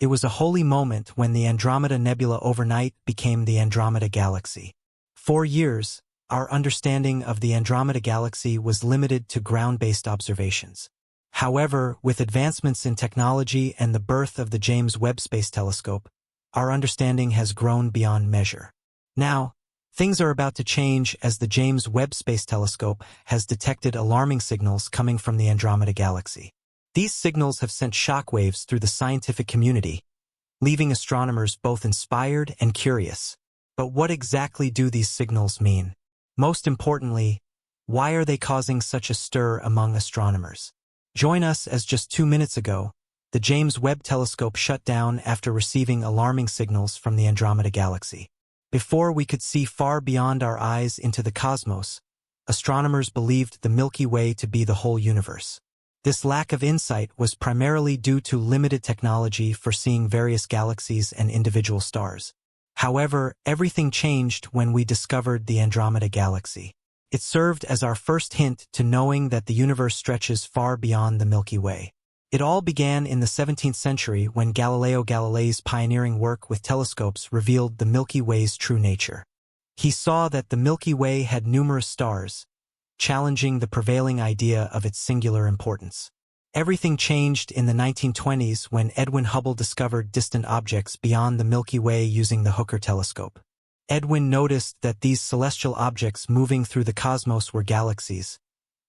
It was a holy moment when the Andromeda Nebula overnight became the Andromeda Galaxy. For years, our understanding of the Andromeda Galaxy was limited to ground-based observations. However, with advancements in technology and the birth of the James Webb Space Telescope, our understanding has grown beyond measure. Now, things are about to change as the James Webb Space Telescope has detected alarming signals coming from the Andromeda Galaxy. These signals have sent shockwaves through the scientific community, leaving astronomers both inspired and curious. But what exactly do these signals mean? Most importantly, why are they causing such a stir among astronomers? Join us as just 2 minutes ago, the James Webb Telescope shut down after receiving alarming signals from the Andromeda Galaxy. Before we could see far beyond our eyes into the cosmos, astronomers believed the Milky Way to be the whole universe. This lack of insight was primarily due to limited technology for seeing various galaxies and individual stars. However, everything changed when we discovered the Andromeda Galaxy. It served as our first hint to knowing that the universe stretches far beyond the Milky Way. It all began in the 17th century when Galileo Galilei's pioneering work with telescopes revealed the Milky Way's true nature. He saw that the Milky Way had numerous stars, challenging the prevailing idea of its singular importance. Everything changed in the 1920s when Edwin Hubble discovered distant objects beyond the Milky Way using the Hooker telescope. Edwin noticed that these celestial objects moving through the cosmos were galaxies,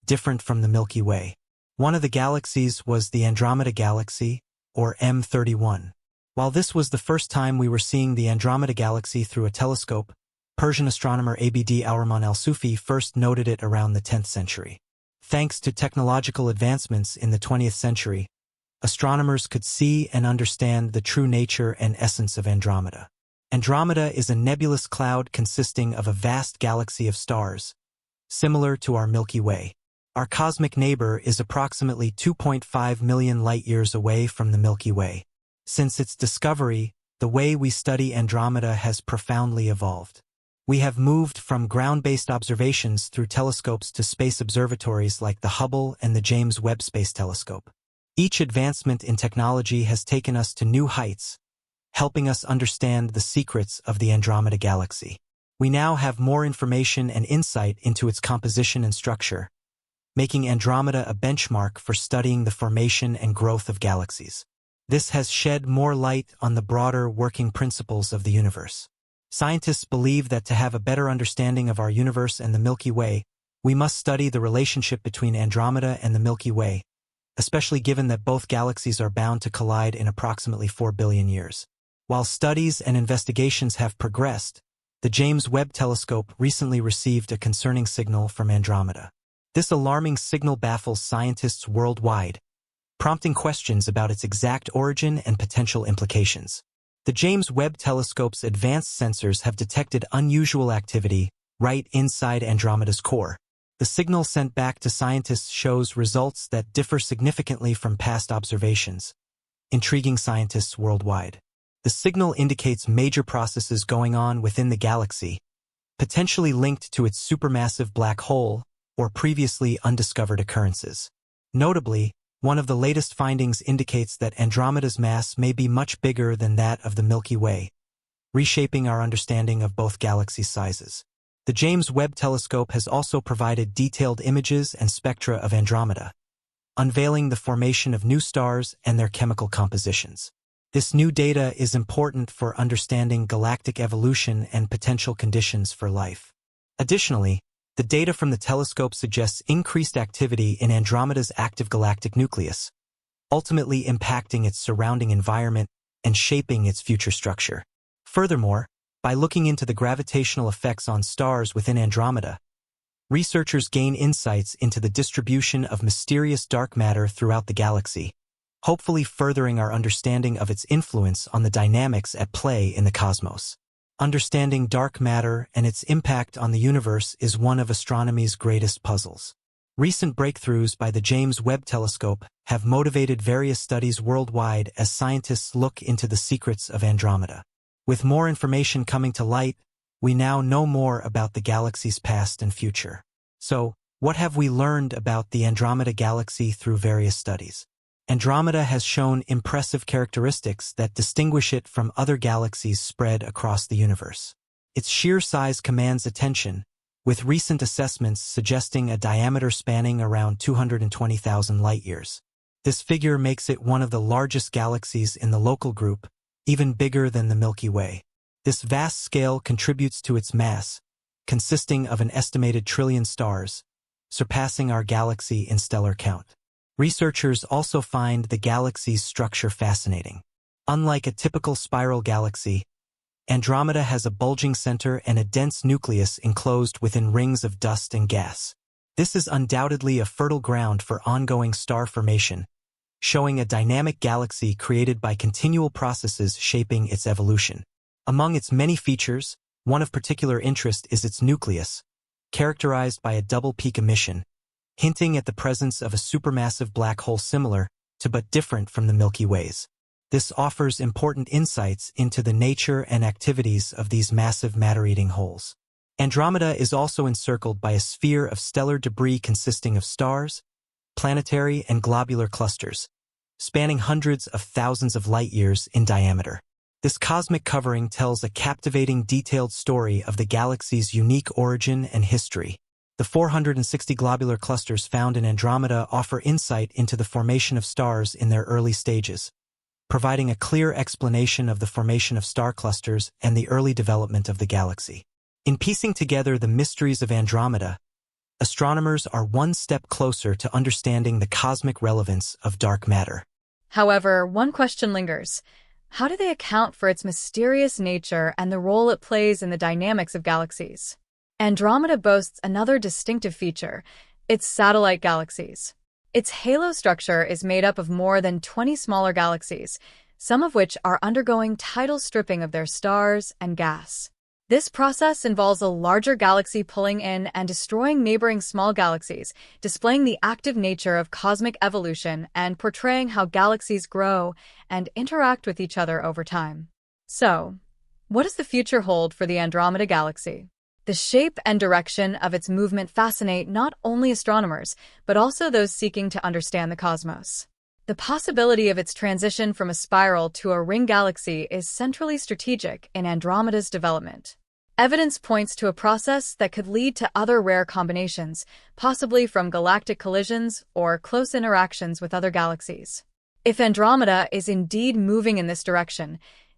different from the Milky Way. One of the galaxies was the Andromeda Galaxy, or M31. While this was the first time we were seeing the Andromeda Galaxy through a telescope, Persian astronomer Abd al-Rahman al-Sufi first noted it around the 10th century. Thanks to technological advancements in the 20th century, astronomers could see and understand the true nature and essence of Andromeda. Andromeda is a nebulous cloud consisting of a vast galaxy of stars, similar to our Milky Way. Our cosmic neighbor is approximately 2.5 million light-years away from the Milky Way. Since its discovery, the way we study Andromeda has profoundly evolved. We have moved from ground-based observations through telescopes to space observatories like the Hubble and the James Webb Space Telescope. Each advancement in technology has taken us to new heights, helping us understand the secrets of the Andromeda Galaxy. We now have more information and insight into its composition and structure, making Andromeda a benchmark for studying the formation and growth of galaxies. This has shed more light on the broader working principles of the universe. Scientists believe that to have a better understanding of our universe and the Milky Way, we must study the relationship between Andromeda and the Milky Way, especially given that both galaxies are bound to collide in approximately 4 billion years. While studies and investigations have progressed, the James Webb Telescope recently received a concerning signal from Andromeda. This alarming signal baffles scientists worldwide, prompting questions about its exact origin and potential implications. The James Webb Telescope's advanced sensors have detected unusual activity right inside Andromeda's core. The signal sent back to scientists shows results that differ significantly from past observations, intriguing scientists worldwide. The signal indicates major processes going on within the galaxy, potentially linked to its supermassive black hole or previously undiscovered occurrences. Notably, one of the latest findings indicates that Andromeda's mass may be much bigger than that of the Milky Way, reshaping our understanding of both galaxy sizes. The James Webb Telescope has also provided detailed images and spectra of Andromeda, unveiling the formation of new stars and their chemical compositions. This new data is important for understanding galactic evolution and potential conditions for life. Additionally, the data from the telescope suggests increased activity in Andromeda's active galactic nucleus, ultimately impacting its surrounding environment and shaping its future structure. Furthermore, by looking into the gravitational effects on stars within Andromeda, researchers gain insights into the distribution of mysterious dark matter throughout the galaxy, hopefully furthering our understanding of its influence on the dynamics at play in the cosmos. Understanding dark matter and its impact on the universe is one of astronomy's greatest puzzles. Recent breakthroughs by the James Webb Telescope have motivated various studies worldwide as scientists look into the secrets of Andromeda. With more information coming to light, we now know more about the galaxy's past and future. So, what have we learned about the Andromeda Galaxy through various studies? Andromeda has shown impressive characteristics that distinguish it from other galaxies spread across the universe. Its sheer size commands attention, with recent assessments suggesting a diameter spanning around 220,000 light-years. This figure makes it one of the largest galaxies in the local group, even bigger than the Milky Way. This vast scale contributes to its mass, consisting of an estimated trillion stars, surpassing our galaxy in stellar count. Researchers also find the galaxy's structure fascinating. Unlike a typical spiral galaxy, Andromeda has a bulging center and a dense nucleus enclosed within rings of dust and gas. This is undoubtedly a fertile ground for ongoing star formation, showing a dynamic galaxy created by continual processes shaping its evolution. Among its many features, one of particular interest is its nucleus, characterized by a double peak emission, hinting at the presence of a supermassive black hole similar to but different from the Milky Way's. This offers important insights into the nature and activities of these massive matter-eating holes. Andromeda is also encircled by a sphere of stellar debris consisting of stars, planetary and globular clusters, spanning hundreds of thousands of light-years in diameter. This cosmic covering tells a captivating, detailed story of the galaxy's unique origin and history. The 460 globular clusters found in Andromeda offer insight into the formation of stars in their early stages, providing a clear explanation of the formation of star clusters and the early development of the galaxy. In piecing together the mysteries of Andromeda, astronomers are one step closer to understanding the cosmic relevance of dark matter. However, one question lingers. How do they account for its mysterious nature and the role it plays in the dynamics of galaxies? Andromeda boasts another distinctive feature, its satellite galaxies. Its halo structure is made up of more than 20 smaller galaxies, some of which are undergoing tidal stripping of their stars and gas. This process involves a larger galaxy pulling in and destroying neighboring small galaxies, displaying the active nature of cosmic evolution and portraying how galaxies grow and interact with each other over time. So, what does the future hold for the Andromeda Galaxy? The shape and direction of its movement fascinate not only astronomers, but also those seeking to understand the cosmos. The possibility of its transition from a spiral to a ring galaxy is centrally strategic in Andromeda's development. Evidence points to a process that could lead to other rare combinations, possibly from galactic collisions or close interactions with other galaxies. If Andromeda is indeed moving in this direction,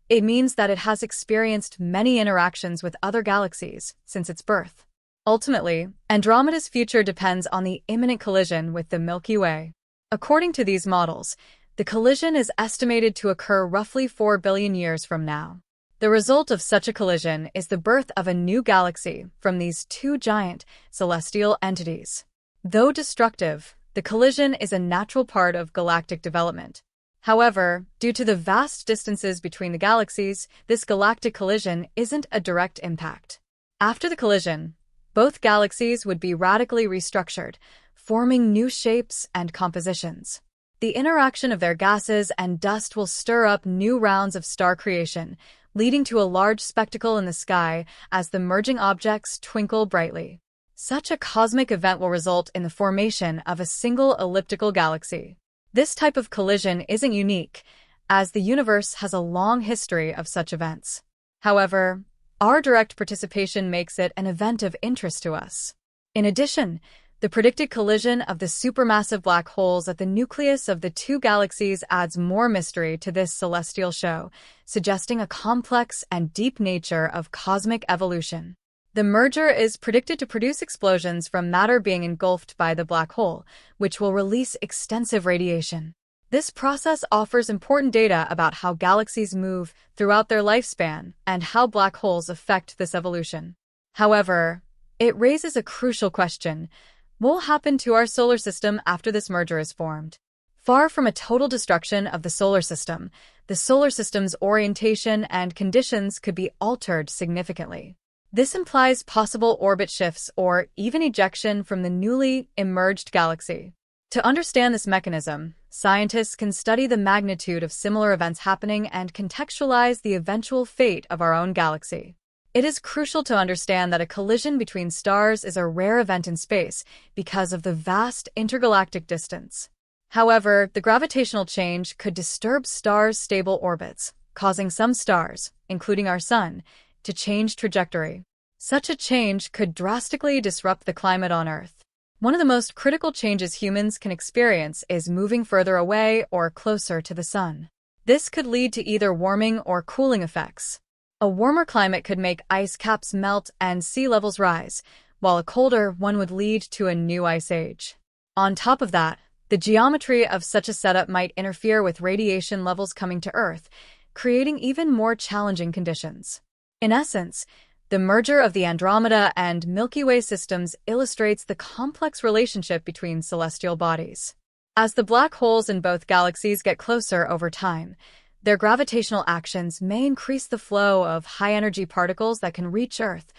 it means that it has experienced many interactions with other galaxies since its birth. Ultimately, Andromeda's future depends on the imminent collision with the Milky Way. According to these models, the collision is estimated to occur roughly 4 billion years from now. The result of such a collision is the birth of a new galaxy from these two giant celestial entities. Though destructive, the collision is a natural part of galactic development. However, due to the vast distances between the galaxies, this galactic collision isn't a direct impact. After the collision, both galaxies would be radically restructured, forming new shapes and compositions. The interaction of their gases and dust will stir up new rounds of star creation, leading to a large spectacle in the sky as the merging objects twinkle brightly. Such a cosmic event will result in the formation of a single elliptical galaxy. This type of collision isn't unique, as the universe has a long history of such events. However, our direct participation makes it an event of interest to us. In addition, the predicted collision of the supermassive black holes at the nucleus of the two galaxies adds more mystery to this celestial show, suggesting a complex and deep nature of cosmic evolution. The merger is predicted to produce explosions from matter being engulfed by the black hole, which will release extensive radiation. This process offers important data about how galaxies move throughout their lifespan and how black holes affect this evolution. However, it raises a crucial question. What will happen to our solar system after this merger is formed? Far from a total destruction of the solar system's orientation and conditions could be altered significantly. This implies possible orbit shifts or even ejection from the newly emerged galaxy. To understand this mechanism, scientists can study the magnitude of similar events happening and contextualize the eventual fate of our own galaxy. It is crucial to understand that a collision between stars is a rare event in space because of the vast intergalactic distance. However, the gravitational change could disturb stars' stable orbits, causing some stars, including our Sun, to change trajectory. Such a change could drastically disrupt the climate on Earth. One of the most critical changes humans can experience is moving further away or closer to the Sun. This could lead to either warming or cooling effects. A warmer climate could make ice caps melt and sea levels rise, while a colder one would lead to a new ice age. On top of that, the geometry of such a setup might interfere with radiation levels coming to Earth, creating even more challenging conditions. In essence, the merger of the Andromeda and Milky Way systems illustrates the complex relationship between celestial bodies. As the black holes in both galaxies get closer over time, their gravitational actions may increase the flow of high-energy particles that can reach Earth,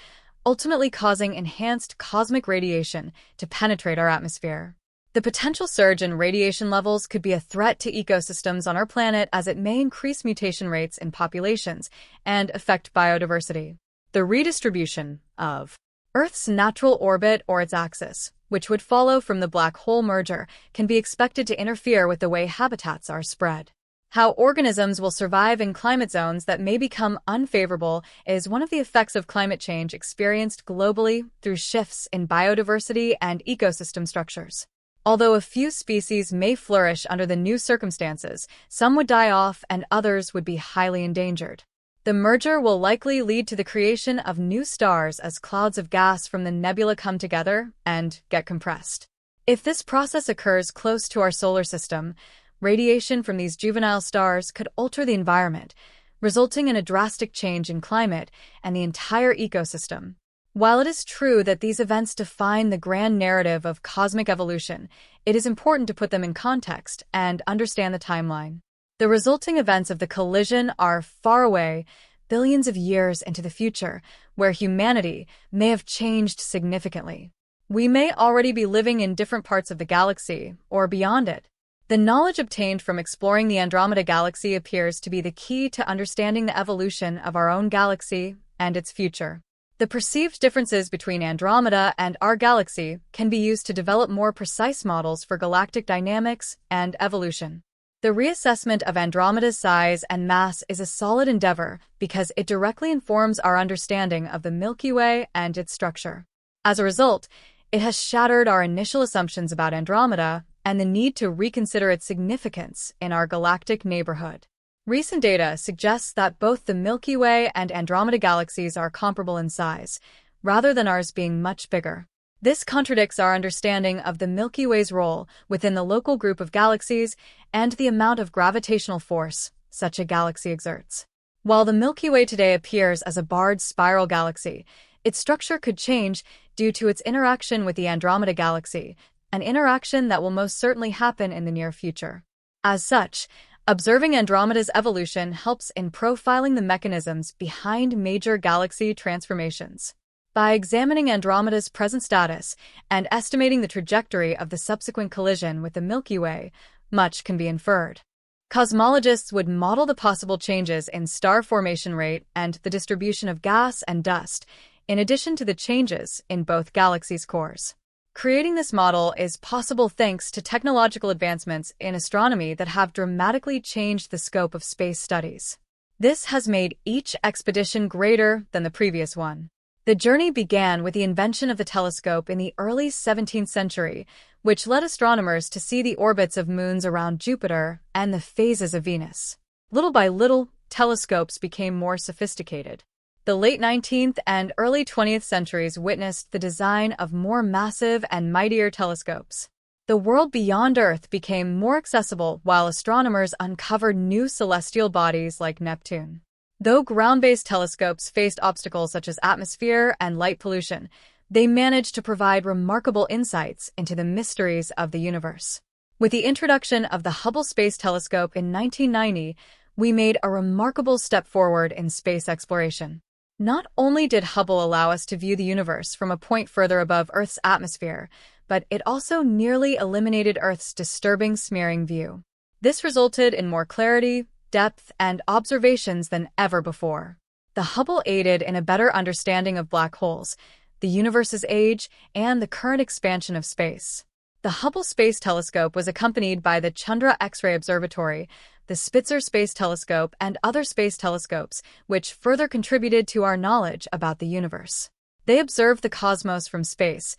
ultimately causing enhanced cosmic radiation to penetrate our atmosphere. The potential surge in radiation levels could be a threat to ecosystems on our planet as it may increase mutation rates in populations and affect biodiversity. The redistribution of Earth's natural orbit or its axis, which would follow from the black hole merger, can be expected to interfere with the way habitats are spread. How organisms will survive in climate zones that may become unfavorable is one of the effects of climate change experienced globally through shifts in biodiversity and ecosystem structures. Although a few species may flourish under the new circumstances, some would die off and others would be highly endangered. The merger will likely lead to the creation of new stars as clouds of gas from the nebula come together and get compressed. If this process occurs close to our solar system, radiation from these juvenile stars could alter the environment, resulting in a drastic change in climate and the entire ecosystem. While it is true that these events define the grand narrative of cosmic evolution, it is important to put them in context and understand the timeline. The resulting events of the collision are far away, billions of years into the future, where humanity may have changed significantly. We may already be living in different parts of the galaxy or beyond it. The knowledge obtained from exploring the Andromeda Galaxy appears to be the key to understanding the evolution of our own galaxy and its future. The perceived differences between Andromeda and our galaxy can be used to develop more precise models for galactic dynamics and evolution. The reassessment of Andromeda's size and mass is a solid endeavor because it directly informs our understanding of the Milky Way and its structure. As a result, it has shattered our initial assumptions about Andromeda and the need to reconsider its significance in our galactic neighborhood. Recent data suggests that both the Milky Way and Andromeda galaxies are comparable in size, rather than ours being much bigger. This contradicts our understanding of the Milky Way's role within the local group of galaxies and the amount of gravitational force such a galaxy exerts. While the Milky Way today appears as a barred spiral galaxy, its structure could change due to its interaction with the Andromeda Galaxy, an interaction that will most certainly happen in the near future. As such, observing Andromeda's evolution helps in profiling the mechanisms behind major galaxy transformations. By examining Andromeda's present status and estimating the trajectory of the subsequent collision with the Milky Way, much can be inferred. Cosmologists would model the possible changes in star formation rate and the distribution of gas and dust, in addition to the changes in both galaxies' cores. Creating this model is possible thanks to technological advancements in astronomy that have dramatically changed the scope of space studies. This has made each expedition greater than the previous one. The journey began with the invention of the telescope in the early 17th century, which led astronomers to see the orbits of moons around Jupiter and the phases of Venus. Little by little, telescopes became more sophisticated. The late 19th and early 20th centuries witnessed the design of more massive and mightier telescopes. The world beyond Earth became more accessible while astronomers uncovered new celestial bodies like Neptune. Though ground-based telescopes faced obstacles such as atmosphere and light pollution, they managed to provide remarkable insights into the mysteries of the universe. With the introduction of the Hubble Space Telescope in 1990, we made a remarkable step forward in space exploration. Not only did Hubble allow us to view the universe from a point further above Earth's atmosphere, but it also nearly eliminated Earth's disturbing smearing view. This resulted in more clarity, depth, and observations than ever before. The Hubble aided in a better understanding of black holes, the universe's age, and the current expansion of space. The Hubble Space Telescope was accompanied by the Chandra X-ray Observatory, the Spitzer Space Telescope, and other space telescopes, which further contributed to our knowledge about the universe. They observed the cosmos from space,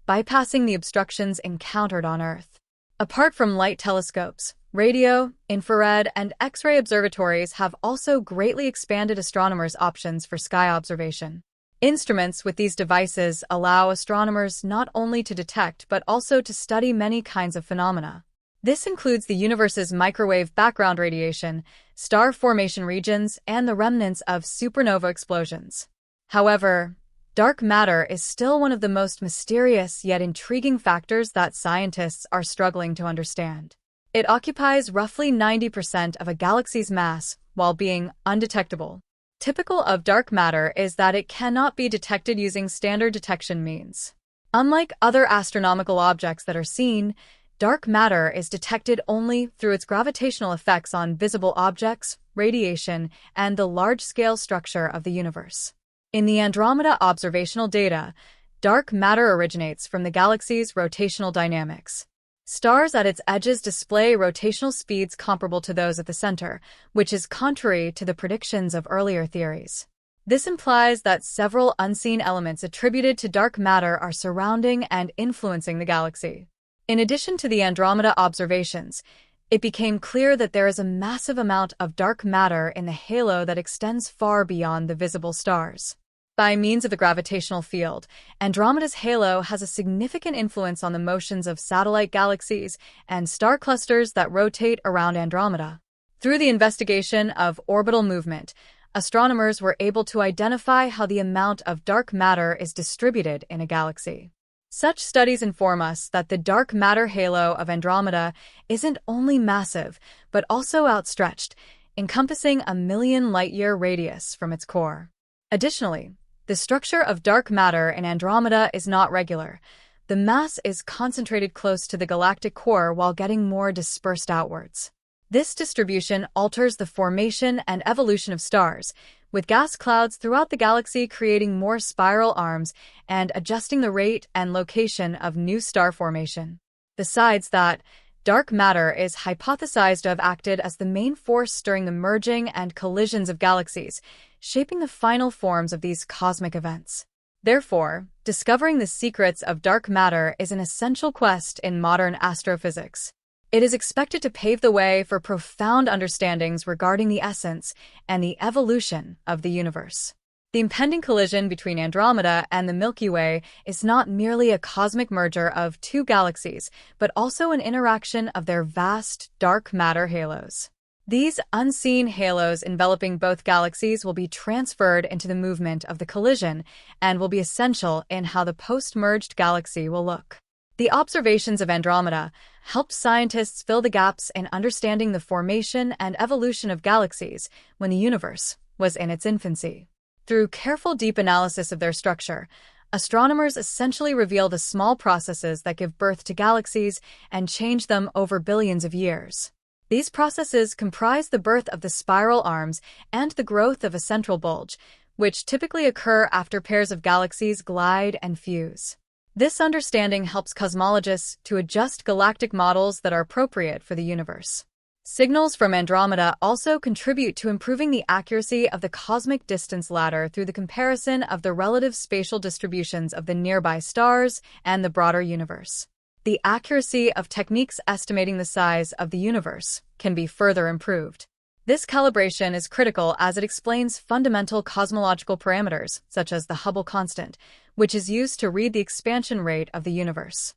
bypassing the obstructions encountered on Earth. Apart from light telescopes, radio, infrared, and X-ray observatories have also greatly expanded astronomers' options for sky observation. Instruments with these devices allow astronomers not only to detect but also to study many kinds of phenomena. This includes the universe's microwave background radiation, star formation regions, and the remnants of supernova explosions. However, dark matter is still one of the most mysterious yet intriguing factors that scientists are struggling to understand. It occupies roughly 90% of a galaxy's mass while being undetectable. Typical of dark matter is that it cannot be detected using standard detection means. Unlike other astronomical objects that are seen, dark matter is detected only through its gravitational effects on visible objects, radiation, and the large-scale structure of the universe. In the Andromeda observational data, dark matter originates from the galaxy's rotational dynamics. Stars at its edges display rotational speeds comparable to those at the center, which is contrary to the predictions of earlier theories. This implies that several unseen elements attributed to dark matter are surrounding and influencing the galaxy. In addition to the Andromeda observations, it became clear that there is a massive amount of dark matter in the halo that extends far beyond the visible stars. By means of the gravitational field, Andromeda's halo has a significant influence on the motions of satellite galaxies and star clusters that rotate around Andromeda. Through the investigation of orbital movement, astronomers were able to identify how the amount of dark matter is distributed in a galaxy. Such studies inform us that the dark matter halo of Andromeda isn't only massive, but also outstretched, encompassing a 1,000,000 light-year radius from its core. Additionally, the structure of dark matter in Andromeda is not regular. The mass is concentrated close to the galactic core while getting more dispersed outwards. This distribution alters the formation and evolution of stars, with gas clouds throughout the galaxy creating more spiral arms and adjusting the rate and location of new star formation. Besides that, dark matter is hypothesized to have acted as the main force during the merging and collisions of galaxies, shaping the final forms of these cosmic events. Therefore, discovering the secrets of dark matter is an essential quest in modern astrophysics. It is expected to pave the way for profound understandings regarding the essence and the evolution of the universe. The impending collision between Andromeda and the Milky Way is not merely a cosmic merger of two galaxies, but also an interaction of their vast dark matter halos. These unseen halos enveloping both galaxies will be transferred into the movement of the collision and will be essential in how the post-merged galaxy will look. The observations of Andromeda helped scientists fill the gaps in understanding the formation and evolution of galaxies when the universe was in its infancy. Through careful deep analysis of their structure, astronomers essentially reveal the small processes that give birth to galaxies and change them over billions of years. These processes comprise the birth of the spiral arms and the growth of a central bulge, which typically occur after pairs of galaxies glide and fuse. This understanding helps cosmologists to adjust galactic models that are appropriate for the universe. Signals from Andromeda also contribute to improving the accuracy of the cosmic distance ladder through the comparison of the relative spatial distributions of the nearby stars and the broader universe. The accuracy of techniques estimating the size of the universe can be further improved. This calibration is critical as it explains fundamental cosmological parameters, such as the Hubble constant, which is used to read the expansion rate of the universe.